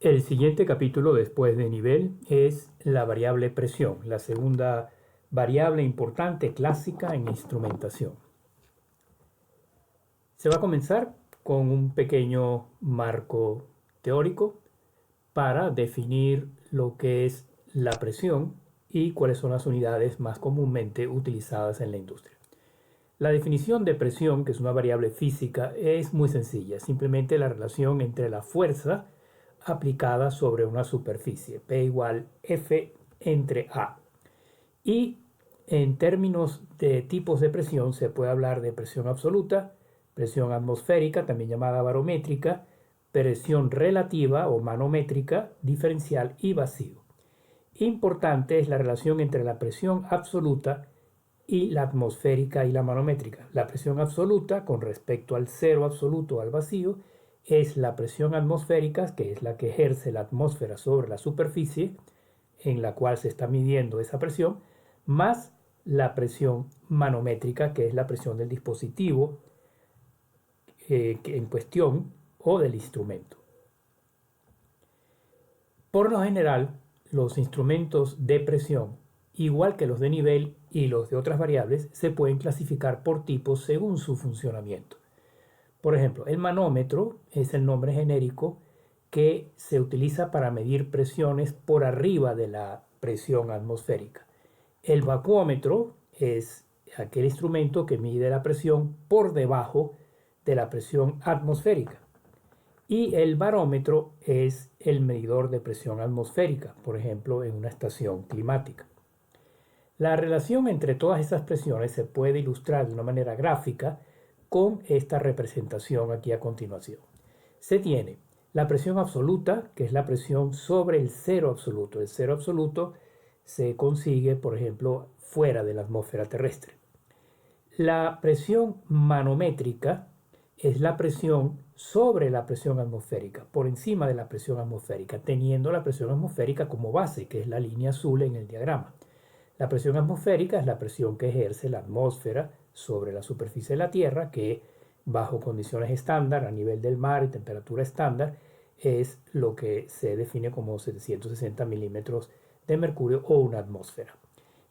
El siguiente capítulo después de nivel es la variable presión, la segunda variable importante clásica en instrumentación. Se va a comenzar con un pequeño marco teórico para definir lo que es la presión y cuáles son las unidades más comúnmente utilizadas en la industria. La definición de presión, que es una variable física, es muy sencilla, simplemente la relación entre la fuerza aplicada sobre una superficie, P igual F entre A. Y en términos de tipos de presión se puede hablar de presión absoluta, presión atmosférica, también llamada barométrica, presión relativa o manométrica, diferencial y vacío. Importante es la relación entre la presión absoluta y la atmosférica y la manométrica. La presión absoluta con respecto al cero absoluto o al vacío es la presión atmosférica, que es la que ejerce la atmósfera sobre la superficie en la cual se está midiendo esa presión, más la presión manométrica, que es la presión del dispositivo en cuestión o del instrumento. Por lo general, los instrumentos de presión, igual que los de nivel y los de otras variables, se pueden clasificar por tipos según su funcionamiento. Por ejemplo, el manómetro es el nombre genérico que se utiliza para medir presiones por arriba de la presión atmosférica. El vacuómetro es aquel instrumento que mide la presión por debajo de la presión atmosférica. Y el barómetro es el medidor de presión atmosférica, por ejemplo, en una estación climática. La relación entre todas esas presiones se puede ilustrar de una manera gráfica con esta representación aquí a continuación. Se tiene la presión absoluta, que es la presión sobre el cero absoluto. El cero absoluto se consigue, por ejemplo, fuera de la atmósfera terrestre. La presión manométrica es la presión sobre la presión atmosférica, por encima de la presión atmosférica, teniendo la presión atmosférica como base, que es la línea azul en el diagrama. La presión atmosférica es la presión que ejerce la atmósfera sobre la superficie de la Tierra, que bajo condiciones estándar, a nivel del mar y temperatura estándar, es lo que se define como 760 milímetros de mercurio o una atmósfera.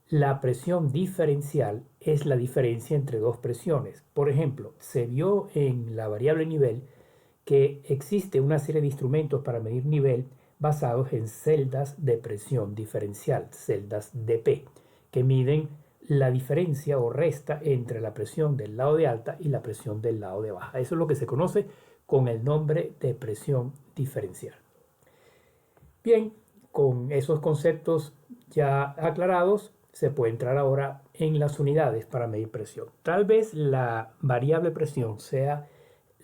La presión diferencial es la diferencia entre dos presiones. Por ejemplo, se vio en la variable nivel que existe una serie de instrumentos para medir nivel basados en celdas de presión diferencial, celdas dP, que miden la diferencia o resta entre la presión del lado de alta y la presión del lado de baja. Eso es lo que se conoce con el nombre de presión diferencial. Bien, con esos conceptos ya aclarados, se puede entrar ahora en las unidades para medir presión. Tal vez la variable presión sea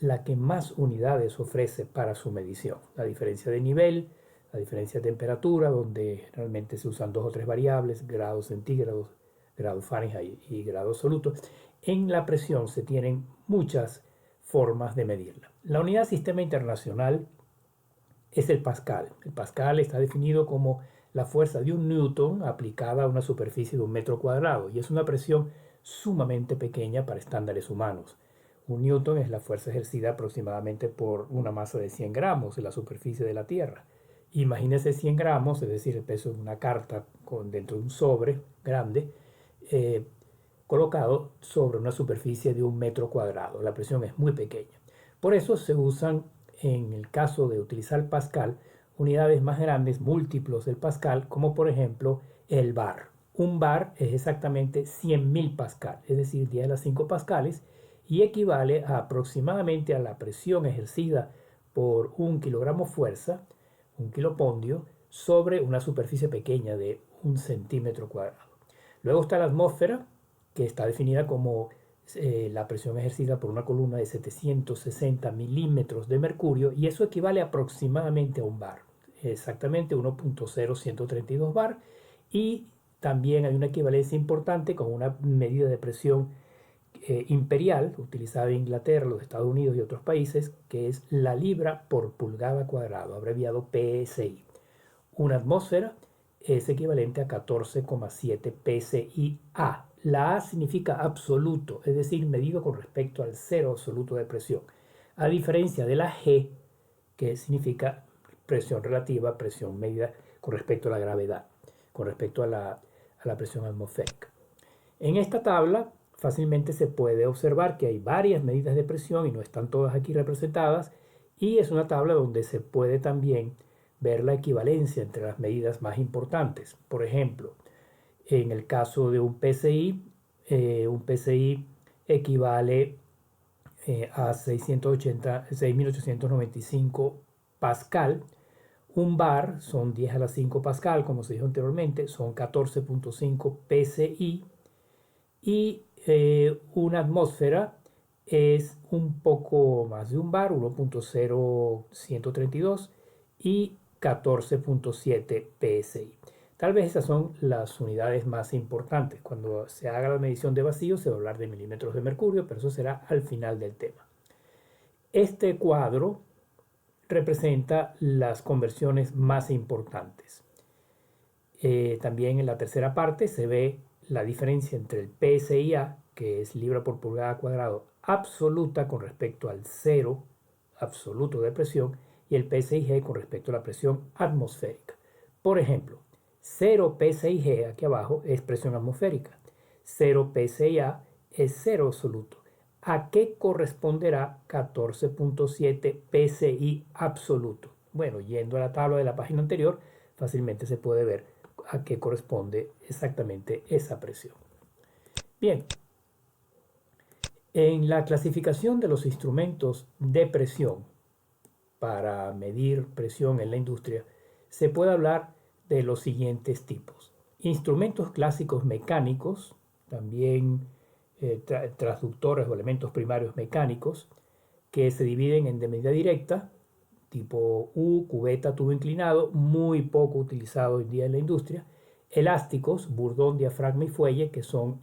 la que más unidades ofrece para su medición. La diferencia de nivel, la diferencia de temperatura, donde realmente se usan 2 o 3 variables, grados centígrados, grado Fahrenheit y grado absoluto. En la presión se tienen muchas formas de medirla. La unidad sistema internacional es el pascal. El pascal está definido como la fuerza de un newton aplicada a una superficie de 1 metro cuadrado y es una presión sumamente pequeña para estándares humanos. Un newton es la fuerza ejercida aproximadamente por una masa de 100 gramos en la superficie de la Tierra. Imagínese 100 gramos, es decir, el peso de una carta dentro de un sobre grande, colocado sobre una superficie de 1 metro cuadrado. La presión es muy pequeña. Por eso se usan, en el caso de utilizar pascal, unidades más grandes, múltiplos del pascal, como por ejemplo el bar. Un bar es exactamente 100.000 pascal, es decir, 10 a la 5 pascales, y equivale a aproximadamente a la presión ejercida por 1 kilogramo fuerza, 1 kilopondio, sobre una superficie pequeña de 1 centímetro cuadrado. Luego está la atmósfera, que está definida como la presión ejercida por una columna de 760 milímetros de mercurio, y eso equivale aproximadamente a un bar, exactamente 1.0132 bar, y también hay una equivalencia importante con una medida de presión imperial utilizada en Inglaterra, los Estados Unidos y otros países, que es la libra por pulgada cuadrado, abreviado PSI. Una atmósfera es equivalente a 14,7 PSI-A. La A significa absoluto, es decir, medido con respecto al cero absoluto de presión, a diferencia de la G, que significa presión relativa, presión medida con respecto a la gravedad, con respecto a la presión atmosférica. En esta tabla fácilmente se puede observar que hay varias medidas de presión y no están todas aquí representadas, y es una tabla donde se puede también ver la equivalencia entre las medidas más importantes. Por ejemplo, en el caso de un PSI equivale a 6.895 pascal. Un bar son 10 a la 5 pascal, como se dijo anteriormente, son 14.5 psi. Y una atmósfera es un poco más de un bar, 1.0132 y 14.7 psi. Tal vez esas son las unidades más importantes. Cuando se haga la medición de vacío se va a hablar de milímetros de mercurio, pero eso será al final del tema. Este cuadro representa las conversiones más importantes. También en la tercera parte se ve la diferencia entre el PSI-A, que es libra por pulgada cuadrado absoluta con respecto al cero absoluto de presión, y el PSI-G con respecto a la presión atmosférica. Por ejemplo, 0 PSI-G aquí abajo es presión atmosférica, 0 PSI-A es cero absoluto. ¿A qué corresponderá 14.7 PSI absoluto? Bueno, yendo a la tabla de la página anterior, fácilmente se puede ver a qué corresponde exactamente esa presión. Bien, en la clasificación de los instrumentos de presión para medir presión en la industria, se puede hablar de los siguientes tipos. Instrumentos clásicos mecánicos, también transductores o elementos primarios mecánicos, que se dividen en de medida directa, tipo U, cubeta, tubo inclinado, muy poco utilizado hoy en día en la industria. Elásticos, burdón, diafragma y fuelle, que son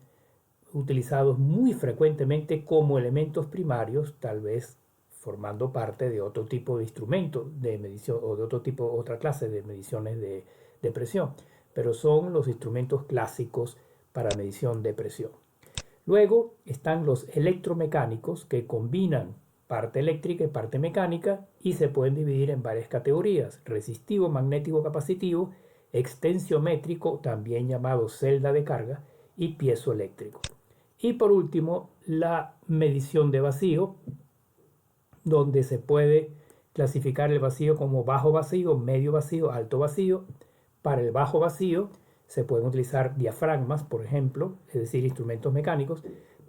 utilizados muy frecuentemente como elementos primarios, tal vez formando parte de otro tipo de instrumento de medición o de otra clase de mediciones de presión, pero son los instrumentos clásicos para medición de presión. Luego están los electromecánicos, que combinan parte eléctrica y parte mecánica y se pueden dividir en varias categorías: resistivo, magnético, capacitivo, extensiométrico, también llamado celda de carga, y piezoeléctrico. Y por último, la medición de vacío, donde se puede clasificar el vacío como bajo vacío, medio vacío, alto vacío. Para el bajo vacío se pueden utilizar diafragmas, por ejemplo, es decir, instrumentos mecánicos.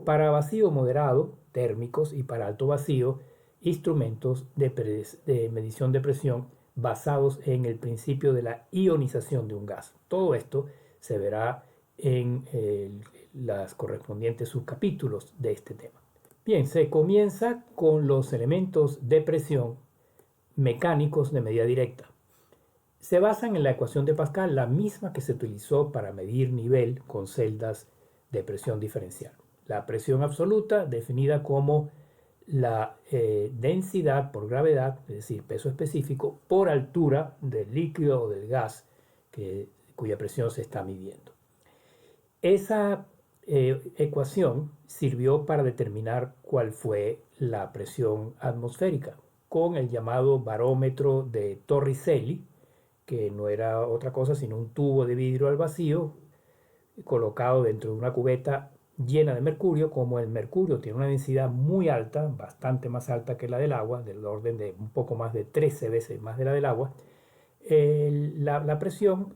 Para vacío moderado, térmicos, y para alto vacío, instrumentos de medición de presión basados en el principio de la ionización de un gas. Todo esto se verá en las correspondientes subcapítulos de este tema. Bien, se comienza con los elementos de presión mecánicos de medida directa. Se basan en la ecuación de Pascal, la misma que se utilizó para medir nivel con celdas de presión diferencial. La presión absoluta, definida como la densidad por gravedad, es decir, peso específico, por altura del líquido o del gas cuya presión se está midiendo. Esa ecuación sirvió para determinar cuál fue la presión atmosférica con el llamado barómetro de Torricelli, que no era otra cosa sino un tubo de vidrio al vacío colocado dentro de una cubeta llena de mercurio. Como el mercurio tiene una densidad muy alta, bastante más alta que la del agua, del orden de un poco más de 13 veces más de la del agua, la presión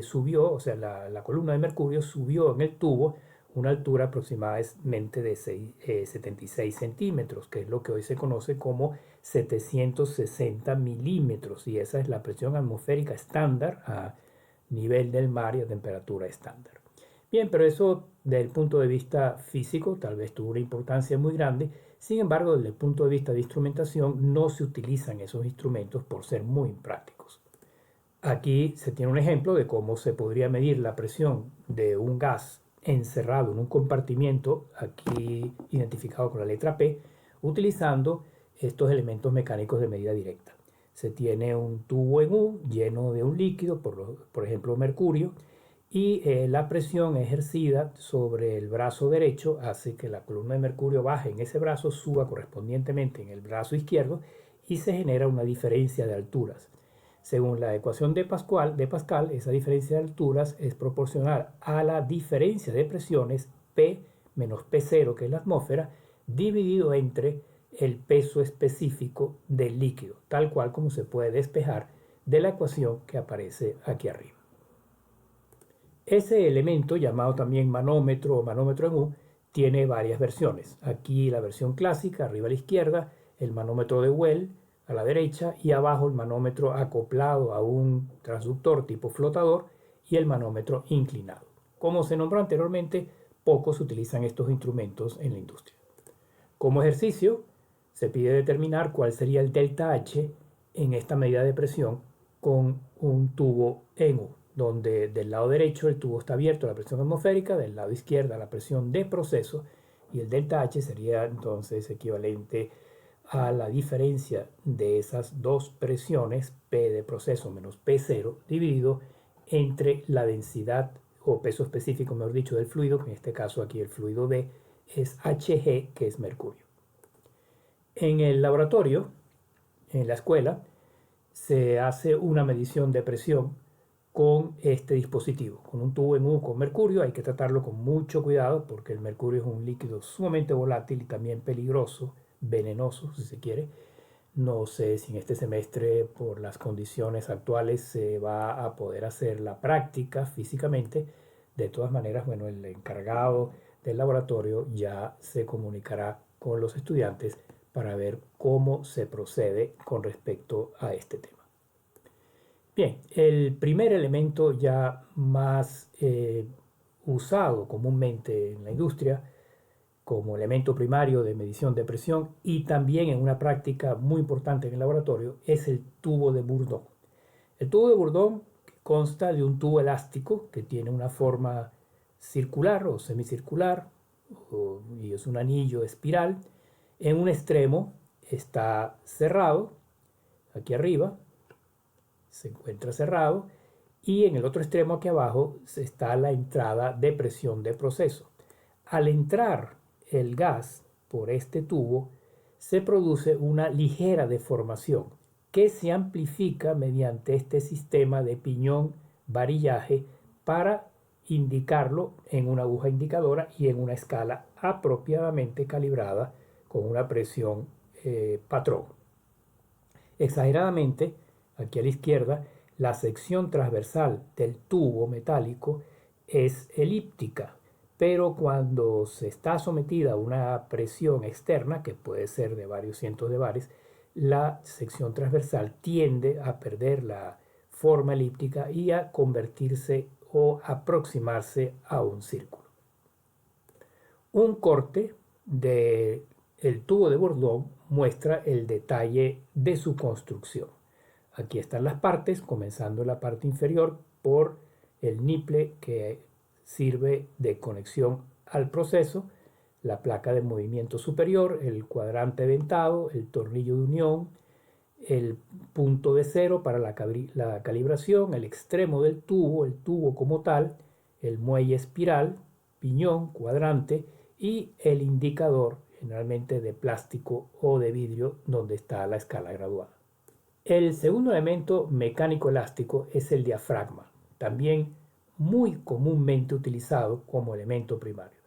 subió, o sea, la columna de mercurio subió en el tubo una altura aproximadamente de 76 centímetros, que es lo que hoy se conoce como 760 milímetros, y esa es la presión atmosférica estándar a nivel del mar y a temperatura estándar. Bien, pero eso desde el punto de vista físico tal vez tuvo una importancia muy grande. Sin embargo, desde el punto de vista de instrumentación no se utilizan esos instrumentos por ser muy imprácticos. Aquí se tiene un ejemplo de cómo se podría medir la presión de un gas encerrado en un compartimiento, aquí identificado con la letra P, utilizando estos elementos mecánicos de medida directa. Se tiene un tubo en U lleno de un líquido, por ejemplo mercurio, y la presión ejercida sobre el brazo derecho hace que la columna de mercurio baje en ese brazo, suba correspondientemente en el brazo izquierdo, y se genera una diferencia de alturas. Según la ecuación de Pascal, esa diferencia de alturas es proporcional a la diferencia de presiones P menos P0, que es la atmósfera, dividido entre el peso específico del líquido, tal cual como se puede despejar de la ecuación que aparece aquí arriba. Ese elemento, llamado también manómetro o manómetro en U, tiene varias versiones. Aquí la versión clásica, arriba a la izquierda, el manómetro de Well a la derecha, y abajo el manómetro acoplado a un transductor tipo flotador y el manómetro inclinado. Como se nombró anteriormente, pocos utilizan estos instrumentos en la industria. Como ejercicio, se pide determinar cuál sería el delta H en esta medida de presión con un tubo en U, donde del lado derecho el tubo está abierto a la presión atmosférica, del lado izquierdo a la presión de proceso, y el delta H sería entonces equivalente a la diferencia de esas dos presiones, P de proceso menos P0, dividido entre la densidad o peso específico, mejor dicho, del fluido, que en este caso aquí el fluido D es Hg, que es mercurio. En el laboratorio, en la escuela, se hace una medición de presión con este dispositivo, con un tubo en U con mercurio. Hay que tratarlo con mucho cuidado porque el mercurio es un líquido sumamente volátil y también peligroso, venenoso si se quiere. No sé si en este semestre, por las condiciones actuales, se va a poder hacer la práctica físicamente. De todas maneras, bueno, el encargado del laboratorio ya se comunicará con los estudiantes para ver cómo se procede con respecto a este tema. Bien, el primer elemento ya más usado comúnmente en la industria como elemento primario de medición de presión y también en una práctica muy importante en el laboratorio es el tubo de Bourdon. El tubo de Bourdon consta de un tubo elástico que tiene una forma circular o semicircular y es un anillo espiral. En un extremo está cerrado, aquí arriba se encuentra cerrado, y en el otro extremo aquí abajo está la entrada de presión de proceso. Al entrar el gas por este tubo, se produce una ligera deformación que se amplifica mediante este sistema de piñón-varillaje para indicarlo en una aguja indicadora y en una escala apropiadamente calibrada con una presión patrón. Exageradamente, aquí a la izquierda, la sección transversal del tubo metálico es elíptica, pero cuando se está sometida a una presión externa, que puede ser de varios cientos de bares, la sección transversal tiende a perder la forma elíptica y a convertirse o aproximarse a un círculo. Un corte del tubo de Bourdon muestra el detalle de su construcción. Aquí están las partes, comenzando en la parte inferior por el niple que sirve de conexión al proceso, la placa de movimiento superior, el cuadrante dentado, el tornillo de unión, el punto de cero para la calibración, el extremo del tubo, el tubo como tal, el muelle espiral, piñón, cuadrante y el indicador, generalmente de plástico o de vidrio, donde está la escala graduada. El segundo elemento mecánico elástico es el diafragma, también muy comúnmente utilizado como elemento primario.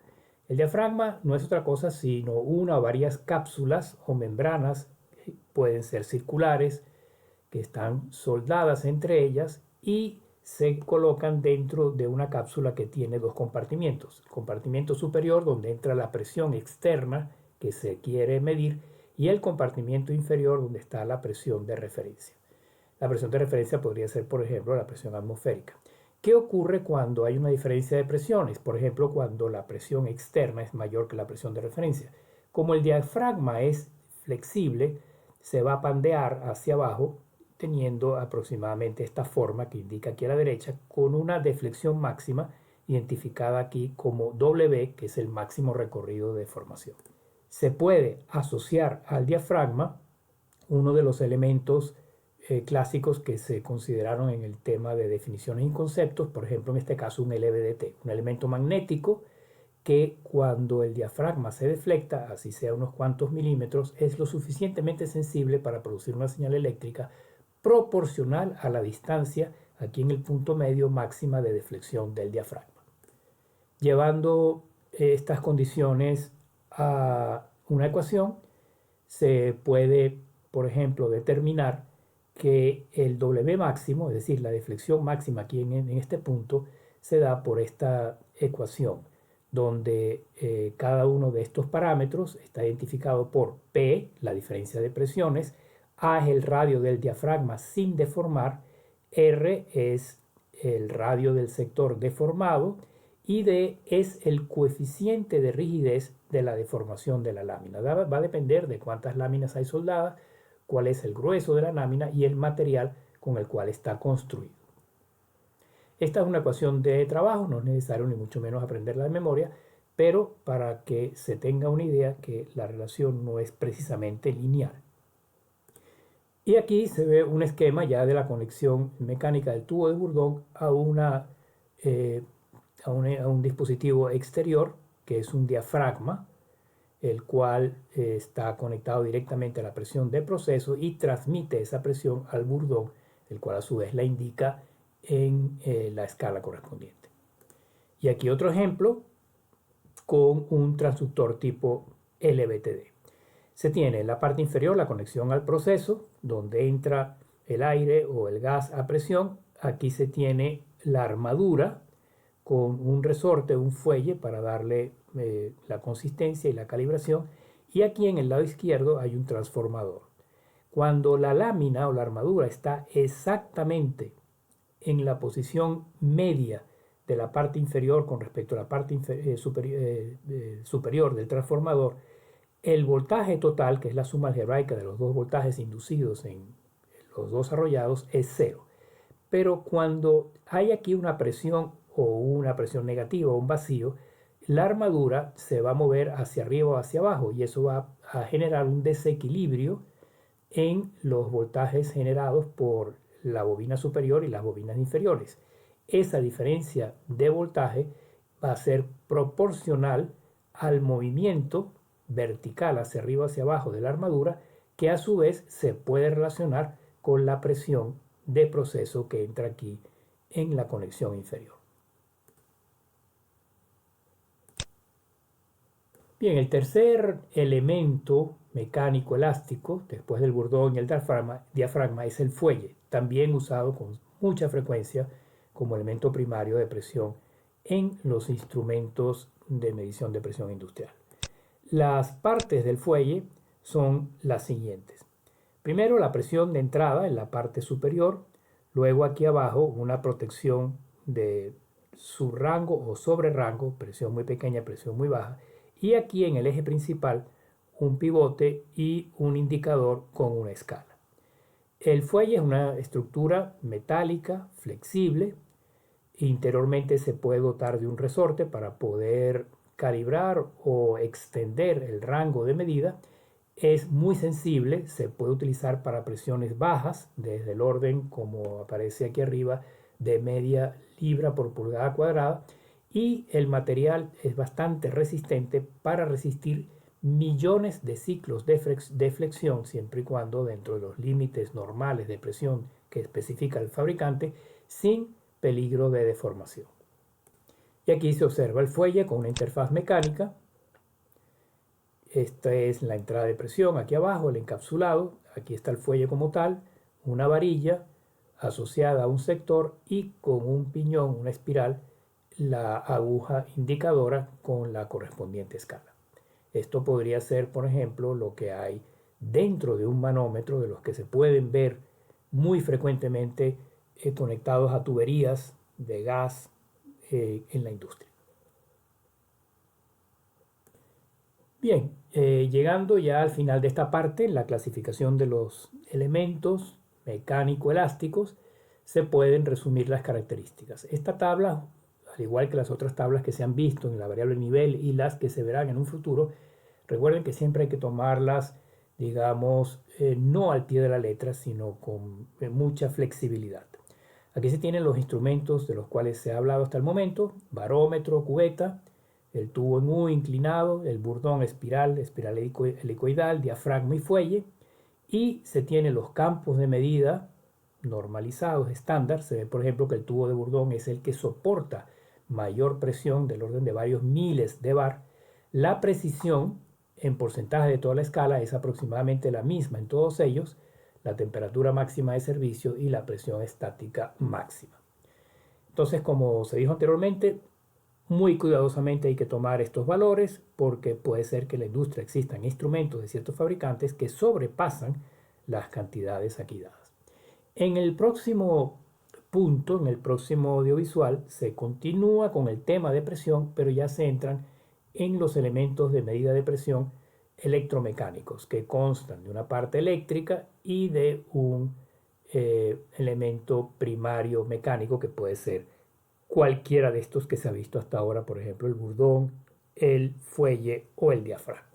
El diafragma no es otra cosa sino una o varias cápsulas o membranas, pueden ser circulares, que están soldadas entre ellas y se colocan dentro de una cápsula que tiene dos compartimientos. El compartimento superior, donde entra la presión externa que se quiere medir, y el compartimiento inferior, donde está la presión de referencia. La presión de referencia podría ser, por ejemplo, la presión atmosférica. ¿Qué ocurre cuando hay una diferencia de presiones? Por ejemplo, cuando la presión externa es mayor que la presión de referencia. Como el diafragma es flexible, se va a pandear hacia abajo, teniendo aproximadamente esta forma que indica aquí a la derecha, con una deflexión máxima identificada aquí como W, que es el máximo recorrido de deformación. Se puede asociar al diafragma uno de los elementos clásicos que se consideraron en el tema de definiciones y conceptos, por ejemplo, en este caso un LVDT, un elemento magnético que cuando el diafragma se deflecta, así sea unos cuantos milímetros, es lo suficientemente sensible para producir una señal eléctrica proporcional a la distancia, aquí en el punto medio, máxima de deflexión del diafragma. Llevando estas condiciones a una ecuación, se puede, por ejemplo, determinar que el W máximo, es decir, la deflexión máxima aquí en este punto, se da por esta ecuación, donde cada uno de estos parámetros está identificado por P, la diferencia de presiones, A es el radio del diafragma sin deformar, R es el radio del sector deformado y D es el coeficiente de rigidez de la deformación de la lámina. Va a depender de cuántas láminas hay soldadas, cuál es el grueso de la lámina y el material con el cual está construido. Esta es una ecuación de trabajo, no es necesario ni mucho menos aprenderla de memoria, pero para que se tenga una idea que la relación no es precisamente lineal. Y aquí se ve un esquema ya de la conexión mecánica del tubo de Bourdon a un dispositivo exterior, que es un diafragma, el cual está conectado directamente a la presión de proceso y transmite esa presión al Bourdon, el cual a su vez la indica en la escala correspondiente. Y aquí otro ejemplo con un transductor tipo LVTD. Se tiene en la parte inferior la conexión al proceso, donde entra el aire o el gas a presión. Aquí se tiene la armadura con un resorte, un fuelle para darle la consistencia y la calibración. Y aquí en el lado izquierdo hay un transformador. Cuando la lámina o la armadura está exactamente en la posición media de la parte inferior con respecto a la parte superior del transformador, el voltaje total, que es la suma algebraica de los dos voltajes inducidos en los dos arrollados, es cero. Pero cuando hay aquí una presión o una presión negativa o un vacío, la armadura se va a mover hacia arriba o hacia abajo y eso va a generar un desequilibrio en los voltajes generados por la bobina superior y las bobinas inferiores. Esa diferencia de voltaje va a ser proporcional al movimiento vertical hacia arriba o hacia abajo de la armadura, que a su vez se puede relacionar con la presión de proceso que entra aquí en la conexión inferior. Bien, el tercer elemento mecánico elástico, después del Bourdon y el diafragma, es el fuelle, también usado con mucha frecuencia como elemento primario de presión en los instrumentos de medición de presión industrial. Las partes del fuelle son las siguientes. Primero, la presión de entrada en la parte superior, luego aquí abajo una protección de subrango o sobrerango, presión muy pequeña, presión muy baja, y aquí en el eje principal un pivote y un indicador con una escala. El fuelle es una estructura metálica, flexible. Interiormente se puede dotar de un resorte para poder calibrar o extender el rango de medida. Es muy sensible, se puede utilizar para presiones bajas, desde el orden, como aparece aquí arriba, de media libra por pulgada cuadrada, y el material es bastante resistente para resistir millones de ciclos de flexión, siempre y cuando dentro de los límites normales de presión que especifica el fabricante, sin peligro de deformación. Y aquí se observa el fuelle con una interfaz mecánica. Esta es la entrada de presión aquí abajo, el encapsulado. Aquí está el fuelle como tal, una varilla asociada a un sector y con un piñón, una espiral, la aguja indicadora con la correspondiente escala. Esto podría ser, por ejemplo, lo que hay dentro de un manómetro, de los que se pueden ver muy frecuentemente conectados a tuberías de gas en la industria. Bien, llegando ya al final de esta parte, la clasificación de los elementos mecánico-elásticos, se pueden resumir las características. Esta tabla, al igual que las otras tablas que se han visto en la variable nivel y las que se verán en un futuro, recuerden que siempre hay que tomarlas, digamos, no al pie de la letra, sino con mucha flexibilidad. Aquí se tienen los instrumentos de los cuales se ha hablado hasta el momento: barómetro, cubeta, el tubo en U inclinado, el Bourdon espiral helicoidal, diafragma y fuelle. Y se tienen los campos de medida normalizados, estándar, se ve por ejemplo que el tubo de Bourdon es el que soporta mayor presión del orden de varios miles de bar. La precisión en porcentaje de toda la escala es aproximadamente la misma en todos ellos, la temperatura máxima de servicio y la presión estática máxima. Entonces, como se dijo anteriormente, muy cuidadosamente hay que tomar estos valores porque puede ser que en la industria existan instrumentos de ciertos fabricantes que sobrepasan las cantidades aquí dadas. En el próximo punto, en el próximo audiovisual, se continúa con el tema de presión, pero ya se entran en los elementos de medida de presión electromecánicos que constan de una parte eléctrica y de un elemento primario mecánico que puede ser cualquiera de estos que se ha visto hasta ahora, por ejemplo el burdón, el fuelle o el diafragma.